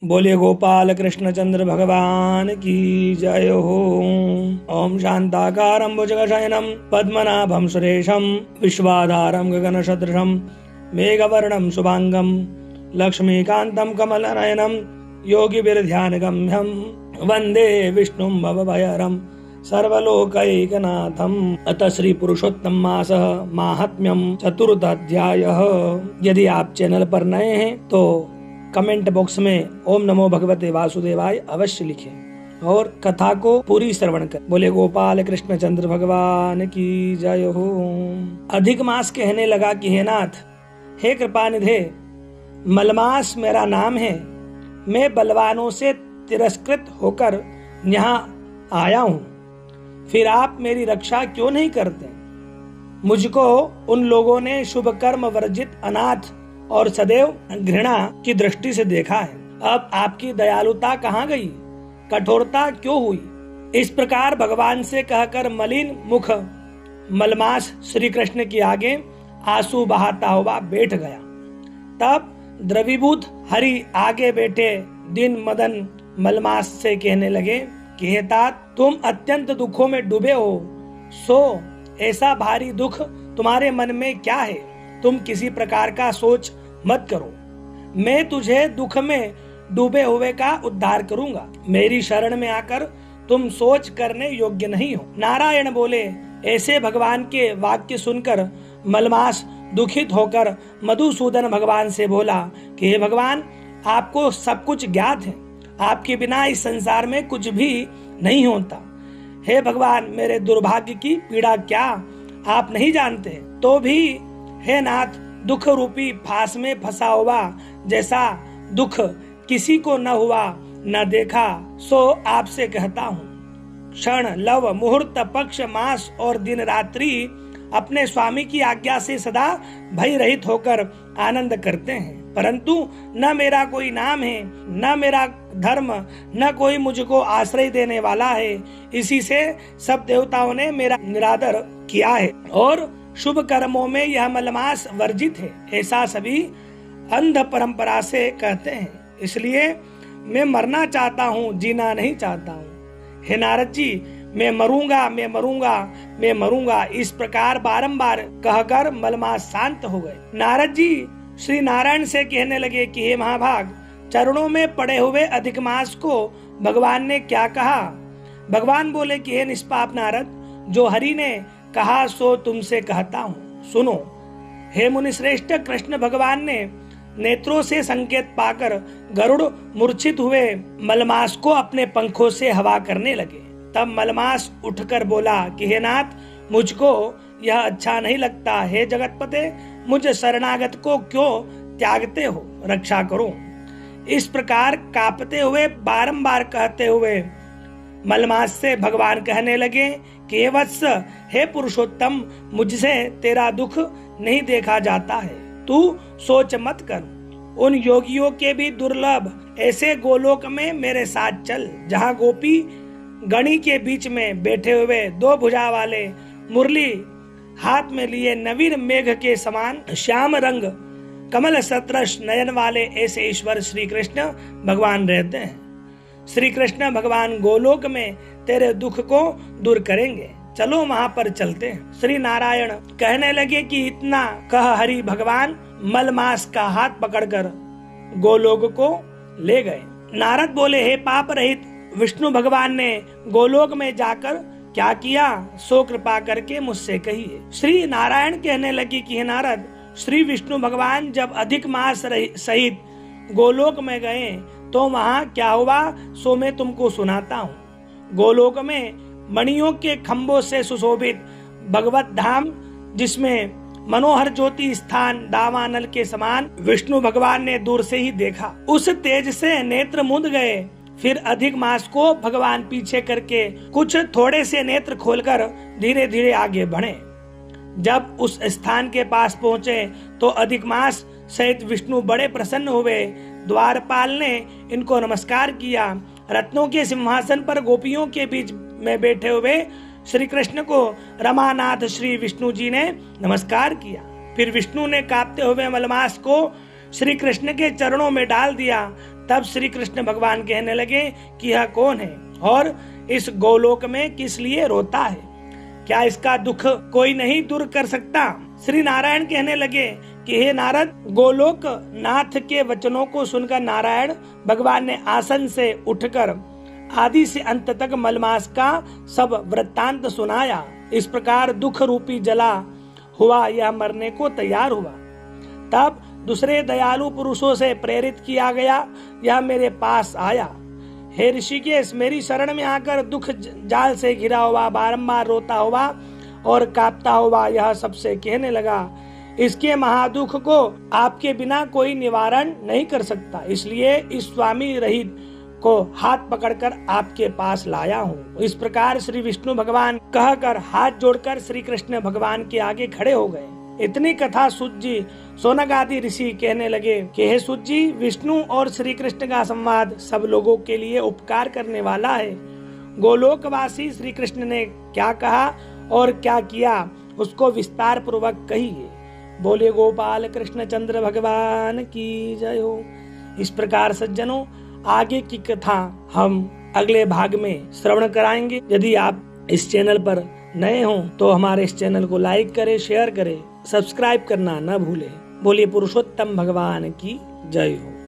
बोलिए गोपाल कृष्ण चंद्र भगवान की जय हो। ओम शांताकारं भुजगशयनं पद्मनाभं सुरेशं विश्वाधारं गगनसदृशं मेघवर्णं शुभांगं लक्ष्मीकान्तं कमलनयनं योगिभिर्ध्यानगम्यं वन्दे विष्णुं भवभयहरं सर्वलोकैकनाथम्। अतः श्री पुरुषोत्तम मासः माहात्म्यम चतुर्थ अध्यायः। यदि आप चैनल पर नए हैं तो कमेंट बॉक्स में ओम नमो भगवते वासुदेवाय अवश्य लिखें और कथा को पूरी श्रवण कर। बोले गोपाल कृष्ण चंद्र भगवान की जय हो। अधिक मास कहने लगा कि हे नाथ, हे कृपानिधे, मलमास मेरा नाम है। मैं बलवानों से तिरस्कृत होकर यहाँ आया हूँ, फिर आप मेरी रक्षा क्यों नहीं करते? मुझको उन लोगों ने शुभ कर्म वर्जित अनाथ और सदैव घृणा की दृष्टि से देखा है। अब आपकी दयालुता कहाँ गई? कठोरता क्यों हुई? इस प्रकार भगवान से कहकर मलिन मुख मलमास श्री कृष्ण के आगे आंसू बहाता हुआ बैठ गया। तब द्रवीभूत हरि आगे बैठे दिन मदन मलमास से कहने लगे कि हे तात, तुम अत्यंत दुखों में डूबे हो, सो ऐसा भारी दुख तुम्हारे मन में क्या है? तुम किसी प्रकार का सोच मत करो, मैं तुझे दुख में डूबे हुए का उद्धार करूंगा। मेरी शरण में आकर तुम सोच करने योग्य नहीं हो। नारायण बोले। ऐसे भगवान के वाक्य सुनकर मलमास दुखित होकर मधुसूदन भगवान से बोला कि हे भगवान, आपको सब कुछ ज्ञात है, आपके बिना इस संसार में कुछ भी नहीं होता। हे भगवान, मेरे दुर्भाग्य की पीड़ा क्या आप नहीं जानते? तो भी हे नाथ, दुख रूपी फांस में फंसा हुआ जैसा दुख किसी को न हुआ न देखा, सो आपसे कहता हूँ। क्षण लव मुहूर्त पक्ष मास और दिन रात्रि अपने स्वामी की आज्ञा से सदा भय रहित होकर आनंद करते हैं, परंतु न मेरा कोई नाम है, न मेरा धर्म, न कोई मुझको आश्रय देने वाला है। इसी से सब देवताओं ने मेरा निरादर किया है और शुभ कर्मों में यह मलमास वर्जित है, ऐसा सभी अंध परंपरा से कहते हैं। इसलिए मैं मरना चाहता हूँ, जीना नहीं चाहता हूँ। हे नारद जी, मैं मरूंगा, मैं मरूंगा, मैं मरूंगा, इस प्रकार बारंबार कहकर मलमास शांत हो गए। नारद जी श्री नारायण से कहने लगे कि हे महाभाग, चरणों में पड़े हुए अधिक मास को भगवान ने क्या कहा? भगवान बोले कि हे निष्पाप नारद, जो हरि ने कहा सो तुमसे कहता हूँ, सुनो। हे मुनि श्रेष्ठ, कृष्ण भगवान ने नेत्रों से संकेत पाकर गरुड़ मूर्छित हुए मलमास को अपने पंखों से हवा करने लगे। तब मलमास उठकर बोला कि हे नाथ, मुझको यह अच्छा नहीं लगता। हे जगतपते, मुझ शरणागत को क्यों त्यागते हो? रक्षा करो। इस प्रकार कांपते हुए बारंबार कहते हुए मलमास से भगवान कहने लगे कि हे वत्स, हे पुरुषोत्तम, मुझसे तेरा दुख नहीं देखा जाता है, तू सोच मत कर। उन योगियों के भी दुर्लभ ऐसे गोलोक में मेरे साथ चल, जहाँ गोपी गणी के बीच में बैठे हुए दो भुजा वाले मुरली हाथ में लिए नवीन मेघ के समान श्याम रंग कमल सदृश नयन वाले ऐसे ईश्वर श्री कृष्ण भगवान रहते हैं। श्री कृष्ण भगवान गोलोक में तेरे दुख को दूर करेंगे, चलो वहाँ पर चलते हैं। श्री नारायण कहने लगे कि इतना कह हरि भगवान मलमास का हाथ पकड़कर गोलोक को ले गए। नारद बोले, हे पाप रहित विष्णु भगवान ने गोलोक में जाकर क्या किया, सो कृपा करके मुझसे कहिए। श्री नारायण कहने लगे कि हे नारद, श्री विष्णु भगवान जब अधिक मास सहित गोलोक में गए तो वहाँ क्या हुआ सो मैं तुमको सुनाता हूँ। गोलोक में मणियों के खंभों से सुशोभित भगवत धाम, जिसमें मनोहर ज्योति स्थान दावानल के समान विष्णु भगवान ने दूर से ही देखा। उस तेज से नेत्र मूंद गए। फिर अधिक मास को भगवान पीछे करके कुछ थोड़े से नेत्र खोलकर धीरे धीरे आगे बढ़े। जब उस स्थान के पास पहुंचे तो अधिक मास सहित विष्णु बड़े प्रसन्न हुए। द्वारपाल ने इनको नमस्कार किया। रत्नों के सिंहासन पर गोपियों के बीच में बैठे हुए श्री कृष्ण को रमानाथ श्री विष्णु जी ने नमस्कार किया। फिर विष्णु ने कांपते हुए मलमास को श्री कृष्ण के चरणों में डाल दिया तब श्री कृष्ण भगवान कहने लगे कि यह कौन है और इस गोलोक में किस लिए रोता है, क्या इसका दुख कोई नहीं दूर कर सकता। श्री नारायण कहने लगे कि हे नारद, गोलोक नाथ के वचनों को सुनकर नारायण भगवान ने आसन से उठकर आदि से अंत तक मलमास का सब वृत्तांत सुनाया। इस प्रकार दुख रूपी जला हुआ यह मरने को तैयार हुआ। तब दूसरे दयालु पुरुषों से प्रेरित किया गया, यह मेरे पास आया। हे ऋषिकेश, मेरी शरण में आकर दुख जाल से घिरा हुआ बारंबार रोता हुआ और कांपता हुआ यह सबसे कहने लगा, इसके महादुख को आपके बिना कोई निवारण नहीं कर सकता, इसलिए इस स्वामी रहित को हाथ पकड़कर आपके पास लाया हूँ। इस प्रकार श्री विष्णु भगवान कहकर हाथ जोड़कर श्री कृष्ण भगवान के आगे खड़े हो गए। इतनी कथा सूत जी शौनक आदि ऋषि कहने लगे कि हे सूत जी, विष्णु और श्री कृष्ण का संवाद सब लोगों के लिए उपकार करने वाला है। गोलोकवासी श्री कृष्ण ने क्या कहा और क्या किया उसको विस्तार पूर्वक कहिए। बोले गोपाल कृष्ण चंद्र भगवान की जय हो। इस प्रकार सज्जनों, आगे की कथा हम अगले भाग में श्रवण कराएंगे। यदि आप इस चैनल पर नए हो तो हमारे इस चैनल को लाइक करें, शेयर करें, सब्सक्राइब करना न भूलें। बोलिए पुरुषोत्तम भगवान की जय हो।